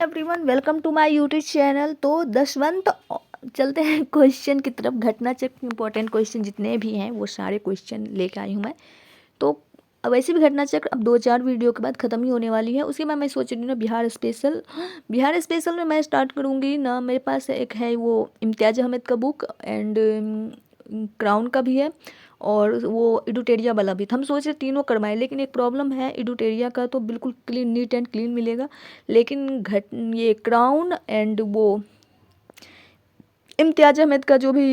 Everyone, welcome to my YouTube channel. तो दसवंत चलते हैं क्वेश्चन की तरफ। घटना चक्र इंपॉर्टेंट क्वेश्चन जितने भी हैं वो सारे क्वेश्चन लेके आई हूँ मैं। तो वैसे भी घटना चक्र अब 2-4 वीडियो के बाद ख़त्म ही होने वाली है। उसके बाद मैं सोच रही हूँ ना बिहार स्पेशल में मैं स्टार्ट करूँगी ना। मेरे पास एक है वो इम्तियाज़ अहमद का बुक एंड क्राउन का भी है और वो एडुटेरिया वाला भी था। हम सोच रहे तीनों करवाएं, लेकिन एक प्रॉब्लम है, एडुटेरिया का तो बिल्कुल क्लीन, नीट एंड क्लीन मिलेगा, लेकिन ये क्राउन एंड वो इम्तियाज़ अहमद का जो भी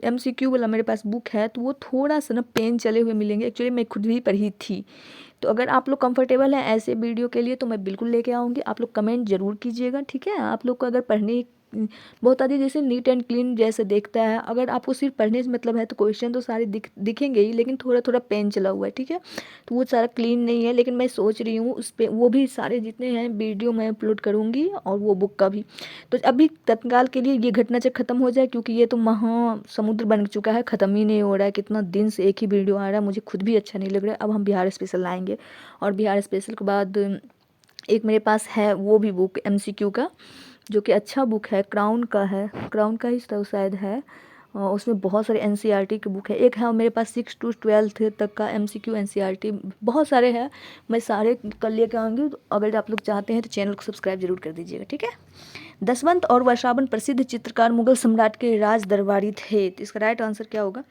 MCQ वाला मेरे पास बुक है तो वो थोड़ा सा ना पेन चले हुए मिलेंगे। एक्चुअली मैं खुद भी पढ़ी थी। तो अगर आप लोग कंफर्टेबल हैं ऐसे वीडियो के लिए तो मैं बिल्कुल लेके आऊँगी। आप लोग कमेंट ज़रूर कीजिएगा, ठीक है। आप लोग को अगर पढ़ने बहुत आदमी जैसे नीट एंड क्लीन जैसे देखता है, अगर आपको सिर्फ पढ़ने से मतलब है तो क्वेश्चन तो सारे दिखेंगे ही, लेकिन थोड़ा थोड़ा पेन चला हुआ है, ठीक है। तो वो सारा क्लीन नहीं है, लेकिन मैं सोच रही हूँ उस पर वो भी सारे जितने हैं वीडियो मैं अपलोड करूँगी और वो बुक का भी। तो अभी तत्काल के लिए ये घटना चक्र ख़त्म हो जाए, क्योंकि ये तो महासमुद्र बन चुका है, ख़त्म ही नहीं हो रहा है। कितना दिन से एक ही वीडियो आ रहा है, मुझे खुद भी अच्छा नहीं लग रहा है। अब हम बिहार स्पेशल लाएंगे और बिहार स्पेशल के बाद एक मेरे पास है वो भी बुक MCQ का, जो कि अच्छा बुक है, क्राउन का है, क्राउन का ही तो शायद है। उसमें बहुत सारे NCERT की बुक है। एक है मेरे पास 6 to 12 तक का MCQ NCERT, बहुत सारे हैं। मैं सारे कल लेकर आऊँगी। तो अगर आप लोग चाहते हैं तो चैनल को सब्सक्राइब जरूर कर दीजिएगा, ठीक है। दसवंत और वर्षावन प्रसिद्ध चित्रकार मुगल सम्राट के राज दरबारी थे। तो इसका राइट आंसर क्या होगा?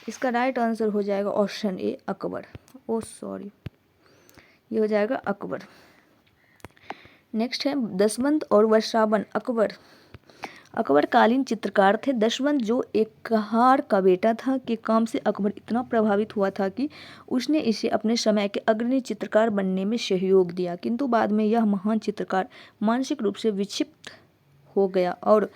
इसका राइट आंसर हो जाएगा option A, Akbar. Oh sorry, ये हो जाएगा अकबर। नेक्स्ट है दसवंत और वर्षावन। अकबर कालीन चित्रकार थे। दसवंत जो एक कहार का बेटा था के काम से अकबर इतना प्रभावित हुआ था कि उसने इसे अपने समय के अग्रणी चित्रकार बनने में सहयोग दिया, किंतु बाद में यह महान चित्रकार मानसिक रूप से विक्षिप्त हो गया और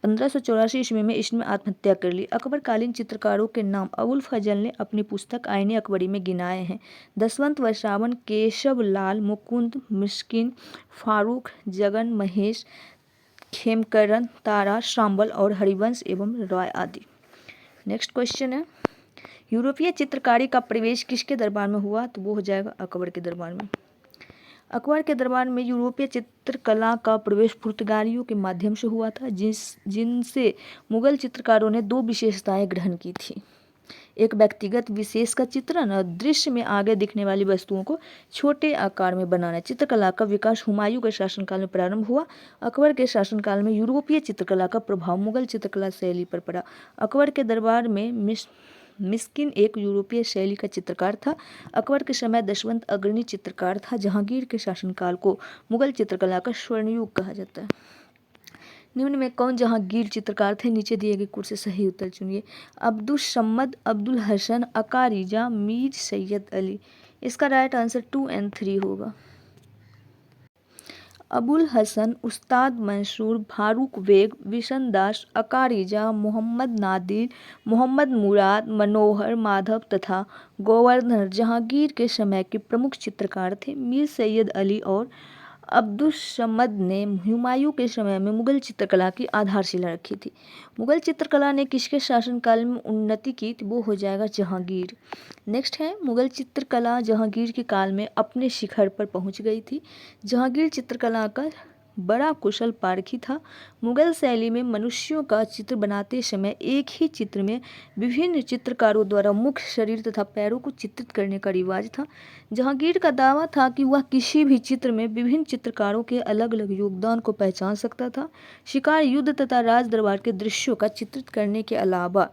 1584 ईस्वी में इसने आत्महत्या कर ली। अकबर कालीन चित्रकारों के नाम अबुल फजल ने अपनी पुस्तक आईने अकबरी में गिनाए हैं। दसवंत, वर्षावन, केशव लाल, मुकुंद, मिस्किन, फारूक, जगन, महेश, खेमकरन, तारा, शांबल और हरिवंश एवं रॉय आदि। नेक्स्ट क्वेश्चन है, यूरोपीय चित्रकारी का प्रवेश किसके दरबार में हुआ? तो वो हो जाएगा अकबर के दरबार में। अकबर के दरबार में यूरोपीय चित्रकला का प्रवेश पुर्तगालियों के माध्यम से हुआ था, जिनसे मुगल चित्रकारों ने 2 विशेषताएं ग्रहण की थी। एक व्यक्तिगत विशेष का चित्रण और दृश्य में आगे दिखने वाली वस्तुओं को छोटे आकार में बनाना। चित्रकला का विकास हुमायूं के शासनकाल में प्रारंभ हुआ। अकबर के शासनकाल में यूरोपीय चित्रकला का प्रभाव मुगल चित्रकला शैली पर पड़ा। अकबर के दरबार में मिस्किन एक यूरोपीय शैली का चित्रकार था। अकबर के समय दसवंत अग्रणी चित्रकार था। जहांगीर के शासनकाल को मुगल चित्रकला का स्वर्ण युग कहा जाता है। निम्न में कौन जहांगीर चित्रकार थे? नीचे दिए गए कुछ से सही उत्तर चुनिए। अब्दुल सम्मद, अब्दुल हसन, अकारिजा, मीर सैयद अली। इसका राइट आंसर 2 और 3 होगा। अबुल हसन, उस्ताद मंसूर, फारूक बेग, बिशन दास, अकारिजा, मोहम्मद नादिर, मोहम्मद मुराद, मनोहर माधव तथा गवर्नर जहांगीर के समय के प्रमुख चित्रकार थे। मीर सैयद अली और अब्दुल समद ने हुमायूं के समय में मुगल चित्रकला की आधारशिला रखी थी। मुगल चित्रकला ने किसके शासनकाल में उन्नति की? वो हो जाएगा जहांगीर। नेक्स्ट है, मुगल चित्रकला जहांगीर के काल में अपने शिखर पर पहुंच गई थी। जहांगीर चित्रकला का बड़ा कुशल पारखी था। मुगल शैली में मनुष्यों का चित्र बनाते समय एक ही चित्र में विभिन्न चित्रकारों द्वारा मुख, शरीर तथा पैरों को चित्रित करने का रिवाज था। जहांगीर का दावा था कि वह किसी भी चित्र में विभिन्न चित्रकारों के अलग अलग योगदान को पहचान सकता था। शिकार, युद्ध तथा राज दरबार के दृश्यों का चित्रित करने के अलावा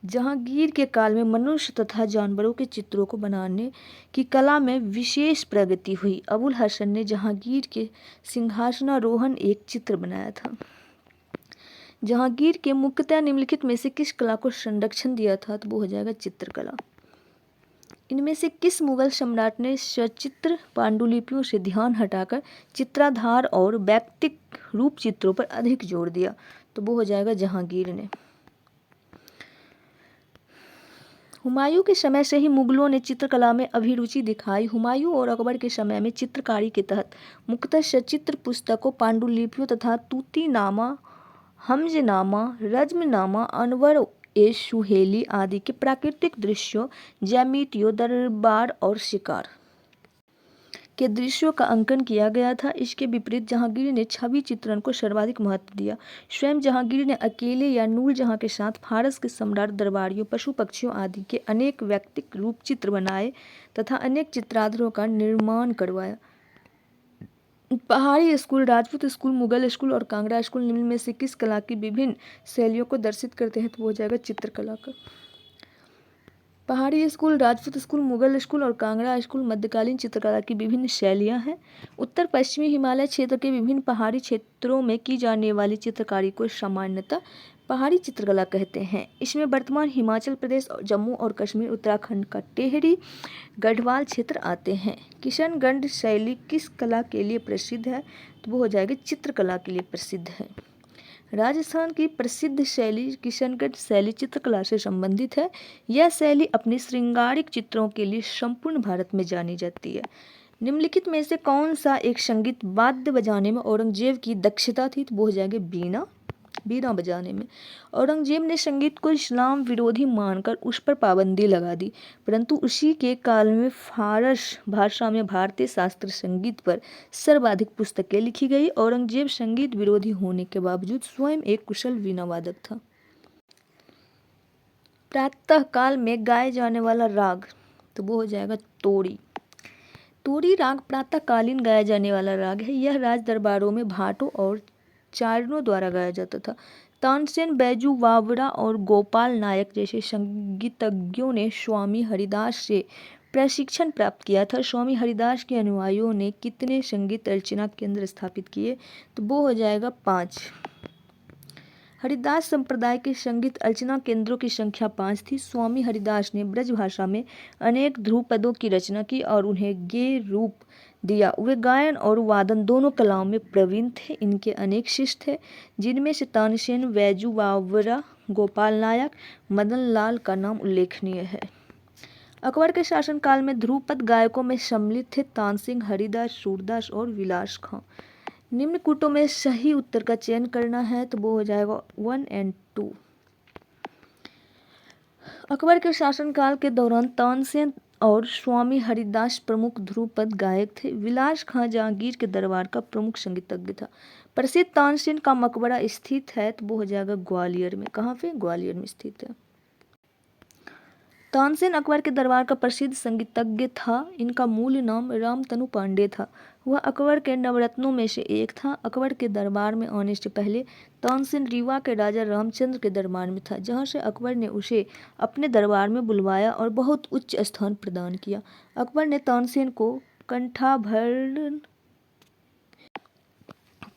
जहांगीर के काल में मनुष्य तथा जानवरों के चित्रों को बनाने की कला में विशेष प्रगति हुई। अबुल हसन ने जहांगीर के सिंहासनारोहण एक चित्र बनाया था। जहांगीर के मुख्यतः निम्नलिखित में से किस कला को संरक्षण दिया था? तो वो हो जाएगा चित्रकला। इनमें से किस मुगल सम्राट ने सचित्र पांडुलिपियों से ध्यान हटाकर चित्राधार और वैयक्तिक रूप चित्रों पर अधिक जोर दिया? तो वो हो जाएगा जहांगीर ने। हुमायूं के समय से ही मुगलों ने चित्रकला में अभिरुचि दिखाई। हुमायूं और अकबर के समय में चित्रकारी के तहत मुख्यतः सचित्र पुस्तकों, पांडुलिपियों तथा तूतीनामा, हमजनामा, रज्मनामा, अनवर ए सुहेली आदि के प्राकृतिक दृश्यों, ज्यामितियों, दरबार और शिकार के दृश्यों का अंकन किया गया था। इसके विपरीत जहांगीर ने छवि चित्रण को सर्वाधिक महत्व दिया। स्वयं जहांगीर ने अकेले या नूर जहां के साथ फारस के सम्राट, दरबारियों, पशु पक्षियों आदि के अनेक व्यक्तिक रूप चित्र बनाए तथा अनेक चित्राधरों का निर्माण करवाया। पहाड़ी school, Rajput school, Mughal school और कांगड़ा स्कूल निम्न में से किस कला की विभिन्न शैलियों को दर्शित करते हैं? तो वो हो जाएगा चित्रकला का। पहाड़ी school, Rajput school, Mughal school और कांगड़ा स्कूल मध्यकालीन चित्रकला की विभिन्न शैलियाँ हैं। उत्तर पश्चिमी हिमालय क्षेत्र के विभिन्न पहाड़ी क्षेत्रों में की जाने वाली चित्रकारी को सामान्यतः पहाड़ी चित्रकला कहते हैं। इसमें वर्तमान हिमाचल प्रदेश, जम्मू और कश्मीर, उत्तराखंड का टिहरी, गढ़वाल क्षेत्र आते हैं। किशनगढ़ शैली किस कला के लिए प्रसिद्ध है? तो वो हो जाएगा चित्रकला के लिए प्रसिद्ध है। राजस्थान की प्रसिद्ध शैली किशनगढ़ शैली चित्रकला से संबंधित है। यह शैली अपने श्रृंगारिक चित्रों के लिए संपूर्ण भारत में जानी जाती है। निम्नलिखित में से कौन सा एक संगीत वाद्य बजाने में औरंगजेब की दक्षता थी? तो वो हो जाएगा बीना। बीना बजाने में औरंगजेब ने संगीत को इस्लाम विरोधी मानकर उस पर पाबंदी लगा दी, परंतु उसी के काल में फारस भाषा में भारतीय शास्त्रीय संगीत पर सर्वाधिक पुस्तकें लिखी गई। औरंगजेब संगीत विरोधी होने के बावजूद स्वयं एक कुशल वीणा वादक था। प्रातः काल में गाए जाने वाला राग, तो वो हो जाएगा तोड़ी। तोड़ी राग प्रातःकालीन गाया जाने वाला राग है। यह राज दरबारों में भाटों और चारणों द्वारा गाया जाता था। तानसेन, बैजू बावरा और गोपाल नायक जैसे संगीतज्ञों ने स्वामी हरिदास से प्रशिक्षण प्राप्त किया था। स्वामी हरिदास के अनुयायियों ने कितने संगीत अर्चना केंद्र स्थापित किए? तो वो हो जाएगा 5। हरिदास संप्रदाय के संगीत अर्चना केंद्रों की संख्या 5 थी। स्वामी हरिदास ने ब्रज भाषा में अनेक ध्रुपदों की रचना की और उन्हें गेय रूप दिया। वे गायन और वादन दोनों कलाओं में प्रवीण थे। इनके अनेक शिष्य थे, जिनमें से तानसेन, बैजू बावरा, गोपाल नायक, मदन लाल का नाम उल्लेखनीय है। अकबर के शासनकाल में ध्रुपद गायकों में सम्मिलित थे तानसेन, हरिदास, सूरदास और विलास खां। निम्न कूटों में सही उत्तर का चयन करना है, तो वो हो जाएगा 1 और 2। अकबर के शासनकाल के दौरान तानसेन और स्वामी हरिदास प्रमुख ध्रुपद गायक थे। विलास खां जहांगीर के दरबार का प्रमुख संगीतज्ञ था। प्रसिद्ध तानसेन का मकबरा स्थित है, तो वो हो जाएगा ग्वालियर में। कहाँ पे? ग्वालियर में स्थित है। तानसेन अकबर के दरबार का प्रसिद्ध संगीतज्ञ था। इनका मूल नाम रामतनु पांडे था। वह अकबर के नवरत्नों में से एक था। अकबर के दरबार में आने से पहले तानसेन रीवा के राजा रामचंद्र के दरबार में था, जहां से अकबर ने उसे अपने दरबार में बुलवाया और बहुत उच्च स्थान प्रदान किया। अकबर ने तानसेन को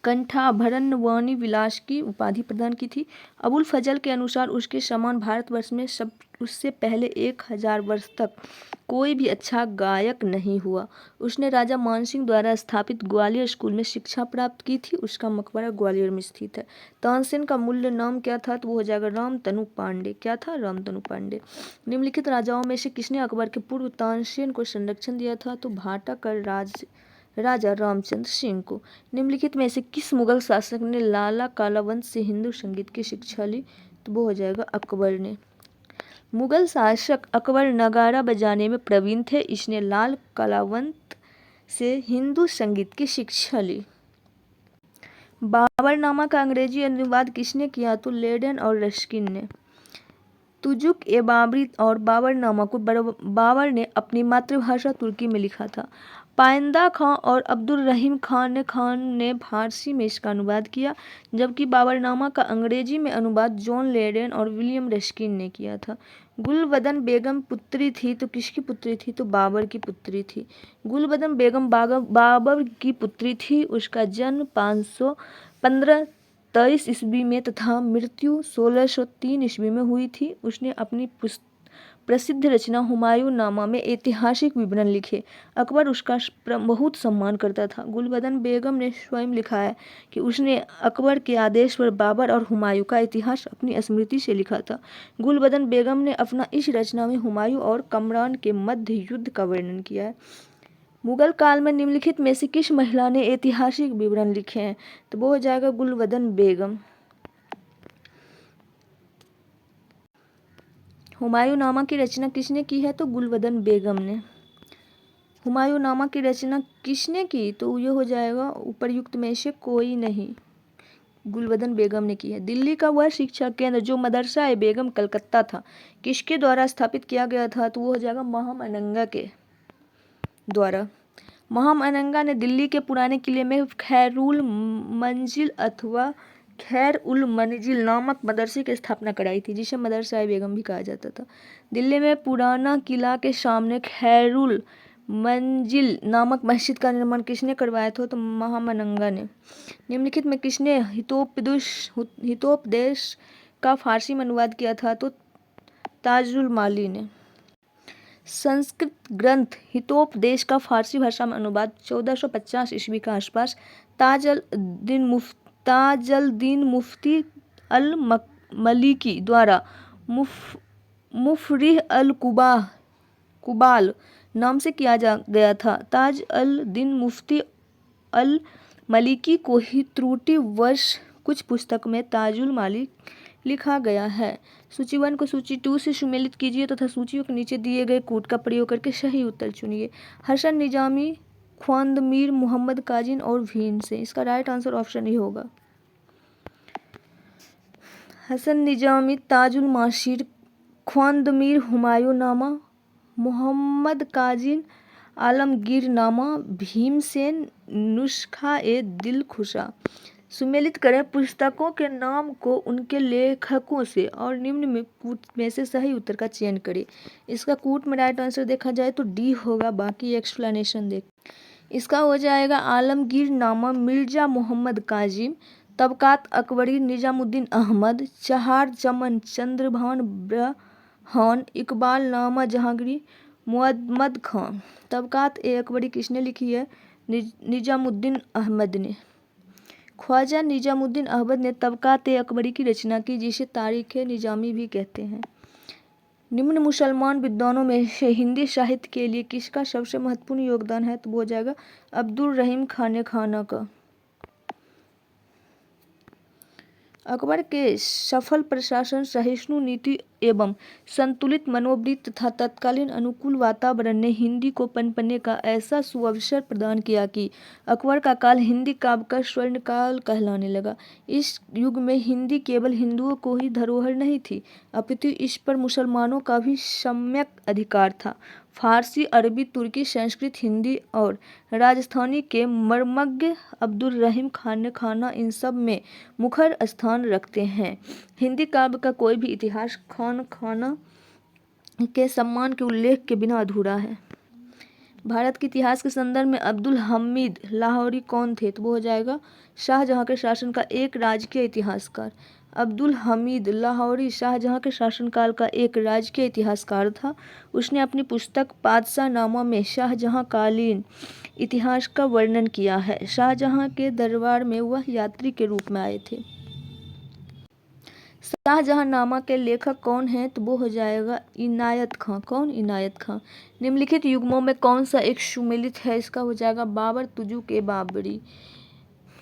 कंठाभरण वाणी विलास की उपाधि प्रदान की थी। अबुल फजल के अनुसार उसके समान भारतवर्ष में उससे पहले 1000 वर्ष तक कोई भी अच्छा गायक नहीं हुआ। उसने राजा मानसिंह द्वारा स्थापित ग्वालियर स्कूल में शिक्षा प्राप्त की थी। उसका मकबरा ग्वालियर में स्थित है। तानसेन का मूल नाम क्या था? तो वो हो जाएगा रामतनु पांडे। क्या था? रामतनु पांडे। निम्नलिखित राजाओं में से किसने अकबर के पूर्व तानसेन को संरक्षण दिया था? तो भाटा कर राजा रामचंद्र सिंह को। निम्नलिखित में से किस मुगल शासक ने लाला कालावंत से हिंदू संगीत की शिक्षा ली? तो वो हो जाएगा अकबर ने। मुगल शासक अकबर नगारा बजाने में प्रवीण थे। इसने लाल कालावंत से हिंदू संगीत की शिक्षा ली। बाबरनामा का अंग्रेजी अनुवाद किसने किया? तो लेडेन और रस्किन ने। तुजुक ए बाबरी और बाबरनामा को बाबर ने अपनी मातृभाषा तुर्की में लिखा था। पाइंदा खां और अब्दुल रहीम खान ने फारसी में इसका अनुवाद किया, जबकि बाबरनामा का अंग्रेजी में अनुवाद जॉन लेडेन और विलियम रस्किन ने किया था। गुलबदन बेगम पुत्री थी, तो किसकी पुत्री थी? तो बाबर की पुत्री थी। गुलबदन बेगम बाबर की पुत्री थी। उसका जन्म 523 ईस्वी में तथा मृत्यु 1603 ईस्वी में हुई थी। उसने अपनी प्रसिद्ध रचना हुमायूं नामा में ऐतिहासिक विवरण लिखे। अकबर उसका बहुत सम्मान करता था। गुलबदन बेगम ने स्वयं लिखा है कि उसने अकबर के आदेश पर बाबर और हुमायूं का इतिहास अपनी स्मृति से लिखा था। गुलबदन बेगम ने अपना इस रचना में हुमायूं और कमरान के मध्य युद्ध का वर्णन किया है। मुगल काल में निम्नलिखित में से किस महिला ने ऐतिहासिक विवरण लिखे हैं? तो वो हो जाएगा गुलबदन बेगम। हुमायूं नामा की रचना किसने की है? तो गुलबदन बेगम ने। हुमायूं नामा की रचना किसने की? तो ये हो जाएगा उपर्युक्त में से कोई नहीं, गुलबदन बेगम ने की है। दिल्ली का वह शिक्षा केंद्र जो मदरसा ए बेगम कलकत्ता था, किसके द्वारा स्थापित किया गया था? तो वो हो जाएगा महम अनंगा के द्वारा। महम अनंगा ने दिल्ली के पुराने किले में खैरुल मंजिल अथवा खैर उल मंजिल नामक मदरसे की स्थापना कराई थी, जिसे मदरसा ए बेगम भी कहा जाता था। दिल्ली में पुराना किला के सामने खैरुल मंजिल नामक मस्जिद का निर्माण किसने करवाया था? तो महम अनंगा ने। निम्नलिखित में किसने हितोपदेश का फारसी में अनुवाद किया था? तो ताजुल माली ने। संस्कृत ग्रंथ हितोपदेश का फारसी भाषा में अनुवाद 1450 ईस्वी के आसपास ताजल-दीन मुफ्ती अल मलिकी द्वारा मुफरिह अल कुबाल नाम से किया गया था। ताज अल दीन मुफ्ती अल मलिकी को ही त्रुटि वर्ष कुछ पुस्तक में ताजुल मालिक लिखा गया है। सूची 1 को सूची 2 से सुमेलित कीजिए तथा सूचियों के नीचे दिए गए कोड का प्रयोग करके सही उत्तर चुनिए। हसन निजामी, ख्वांदमीर, मोहम्मद काजिन और भीम से। इसका राइट आंसर ऑप्शन ही होगा। हसन निजामी ताजुल माशीर, ख्वांदमीर हुमायूं नामा, मोहम्मद काजिन आलमगीर नामा, भीमसेन नुस्खा ए दिलखुशा। सुमेलित करें पुस्तकों के नाम को उनके लेखकों से और निम्न में से सही उत्तर का चयन करें। इसका कूट में राइट आंसर देखा जाए तो डी होगा, बाकी एक्सप्लेनेशन देख। इसका हो जाएगा आलमगीर नामा मिर्जा मोहम्मद काजिम, तबकात अकबरी निजामुद्दीन अहमद, चहार चमन चंद्रभान ब्रहान, इकबाल नामा जहांगीर मुहम्मद खान। तबकात ए अकबरी किसने लिखी है? निजामुद्दीन अहमद ने। ख्वाजा निजामुद्दीन अहमद ने तबकात ए अकबरी की रचना की, जिसे तारीख निजामी भी कहते हैं। निम्न मुसलमान विद्वानों में से हिंदी साहित्य के लिए किसका सबसे महत्वपूर्ण योगदान है? तो वो हो जाएगा अब्दुल रहीम खान खाना का। अकबर के सफल प्रशासन, सहिष्णु नीति एवं संतुलित मनोवृत्ति तथा तत्कालीन अनुकूल वातावरण ने हिंदी को पनपने का ऐसा सुअवसर प्रदान किया कि अकबर का काल हिंदी काव्य का स्वर्ण काल कहलाने लगा। इस युग में हिंदी केवल हिंदुओं को ही धरोहर नहीं थी, अपितु इस पर मुसलमानों का भी सम्यक अधिकार था। फारसी, अरबी, तुर्की, संस्कृत, हिंदी और राजस्थानी के मर्मज्ञ अब्दुल रहीम खान खाना इन सब में मुखर स्थान रखते हैं। हिंदी काव्य का कोई भी इतिहास खान खाना के सम्मान के उल्लेख के बिना अधूरा है। भारत के इतिहास के संदर्भ में अब्दुल हमीद लाहौरी कौन थे? तो वो हो जाएगा शाहजहां के शासन का एक राजकीय इतिहासकार। अब्दुल हमीद लाहौरी शाहजहां के शासनकाल का एक राजकीय इतिहासकार था। उसने अपनी पुस्तक पादशाह नामा में शाहजहां कालीन इतिहास का वर्णन किया है। शाहजहां के दरबार में वह यात्री के रूप में आए थे। शाहजहां नामा के लेखक कौन हैं? तो वो हो जाएगा इनायत खां। कौन? इनायत खां। निम्नलिखित युग्मों में कौन सा एक सुमेलित है? इसका हो जाएगा बाबर, तुजुक ए बाबरी।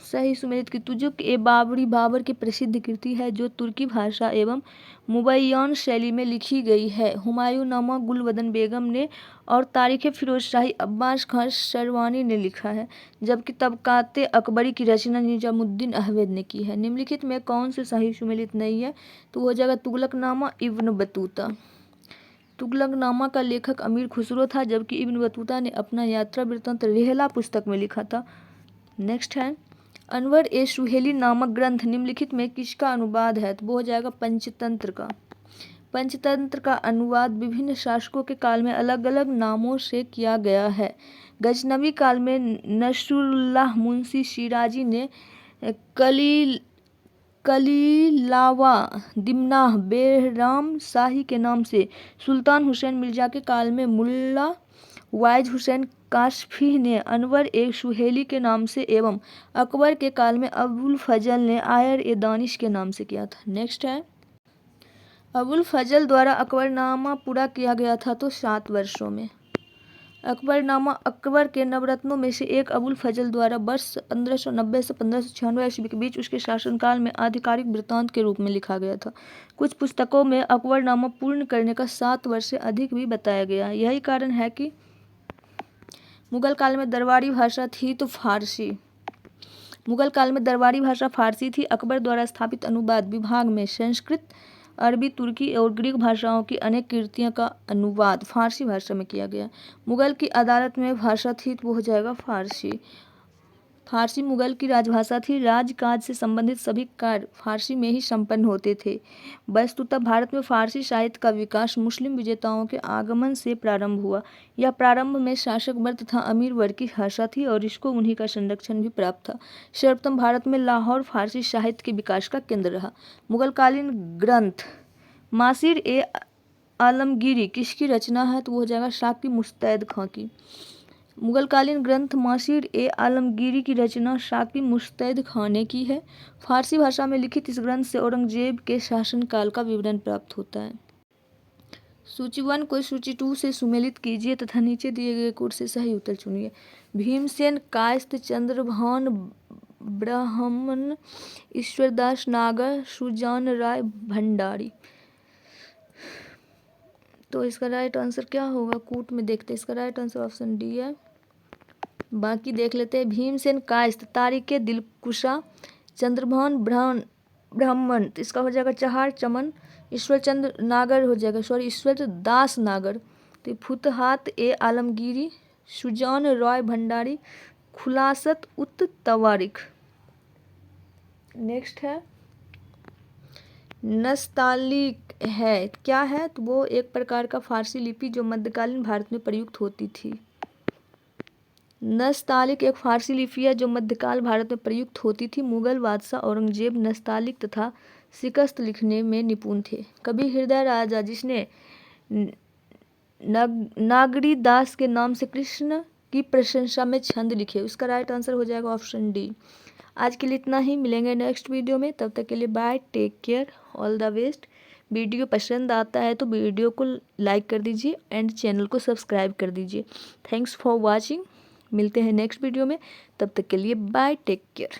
सही सुमेलित की तुजुक ए बाबरी बाबर की प्रसिद्ध कृति है जो तुर्की भाषा एवं मुबय्यन शैली में लिखी गई है। हुमायूं नामा गुलबदन बेगम ने और तारीख फिरोजशाही अब्बास खान सरवानी ने लिखा है, जबकि तबकाते अकबरी की रचना निजामुद्दीन अहमद ने की है। निम्नलिखित में कौन से सही सुमेलित नहीं है? तो हो जाएगा तुगलकनामा इब्न बतूता। तुगलकनामा का लेखक अमीर खुसरो था, जबकि इब्न बतूता ने अपना यात्रा वृत्तांत रिहला पुस्तक में लिखा था। नेक्स्ट है अनवर ए सुहेली नामक ग्रंथ निम्नलिखित में किसका अनुवाद है? तो वो हो जाएगा पंचतंत्र का। पंचतंत्र का अनुवाद विभिन्न शासकों के काल में अलग अलग नामों से किया गया है। गजनवी काल में नसरुल्लाह मुंशी शिराजी ने कलीलावा दिमनाह बेहराम शाही के नाम से, सुल्तान हुसैन मिर्जा के काल में मुल्ला वाइज हुसैन काशफी ने अनवर ए सुहेली के नाम से एवं अकबर के काल में अबुल फजल ने आयर ए दानिश के नाम से किया था। नेक्स्ट है अबुल फजल द्वारा अकबरनामा पूरा किया गया था तो 7 वर्षों में। अकबरनामा अकबर के नवरत्नों में से एक अबुल फजल द्वारा वर्ष 1590 से 1596 ईस्वी के बीच उसके शासनकाल में आधिकारिक वृत्तांत के रूप में लिखा गया था। कुछ पुस्तकों में अकबरनामा पूर्ण करने का 7 वर्ष से अधिक भी बताया गया है। यही कारण है कि मुगल काल में दरबारी भाषा थी तो फारसी। मुगल काल में दरबारी भाषा फारसी थी। अकबर द्वारा स्थापित अनुवाद विभाग में संस्कृत, अरबी, तुर्की और ग्रीक भाषाओं की अनेक कृतियों का अनुवाद फारसी भाषा में किया गया। मुगल की अदालत में भाषा थी तो वो हो जाएगा फारसी। फारसी मुगल की राजभाषा थी। राजकाज से संबंधित सभी कार्य फारसी में ही संपन्न होते थे। वस्तुतः भारत में फारसी साहित्य का विकास मुस्लिम विजेताओं के आगमन से प्रारंभ हुआ। यह प्रारंभ में शासक वर्ग तथा अमीर वर्ग की भाषा थी और इसको उन्हीं का संरक्षण भी प्राप्त था। सर्वप्रथम भारत में लाहौर फारसी साहित्य के विकास का केंद्र रहा। मुगलकालीन ग्रंथ मासिर ए आलमगीरी किसकी रचना है तो वो हो जाएगा साकी मुस्तैद खां की। मुगलकालीन ग्रंथ मासिर ए आलमगीरी की रचना साकी मुस्तैद खां ने की है। फारसी भाषा में लिखित इस ग्रंथ से औरंगजेब के शासनकाल का विवरण प्राप्त होता है। सूची 1 को सूची 2 से सुमेलित कीजिए तथा नीचे दिए गए कोड से सही उत्तर चुनिए। भीमसेन, कायस्थ, चंद्रभान, ब्राह्मण, ईश्वरदास नागर, सुजान राय भंडारी। तो इसका राइट आंसर क्या होगा कूट में देखते हैं। इसका राइट आंसर ऑप्शन डी है। बाकी देख लेते हैं। भीमसेन कायस्थ, तारिके दिलकुशा, चंद्रभान ब्राह्मण, तो इसका हो जाएगा चहार चमन। ईश्वरचंद्र नागर हो जाएगा ईश्वर दास नागर। तो फुतहात ए आलमगीरी, सुजान रॉय भंडारी, खुलासत उत तवारिख। नेक्स्ट है नस्तालिक है क्या है तो वो एक प्रकार का फारसी लिपि जो मध्यकालीन भारत में प्रयुक्त होती थी। नस्तालिक एक फारसी लिपि है जो मध्यकाल भारत में प्रयुक्त होती थी। मुगल बादशाह औरंगजेब नस्तालिक तथा शिकस्त लिखने में निपुण थे। कवि हृदय राजा जिसने नागरी दास के नाम से कृष्ण की प्रशंसा में छंद लिखे, उसका राइट आंसर हो जाएगा ऑप्शन डी। आज के लिए इतना ही, मिलेंगे नेक्स्ट वीडियो में। तब तक के लिए bye, take care, all the best. Video पसंद आता है तो वीडियो को लाइक कर दीजिए एंड चैनल को सब्सक्राइब कर दीजिए। Thanks for watching. मिलते हैं नेक्स्ट वीडियो में, तब तक के लिए बाय, टेक केयर।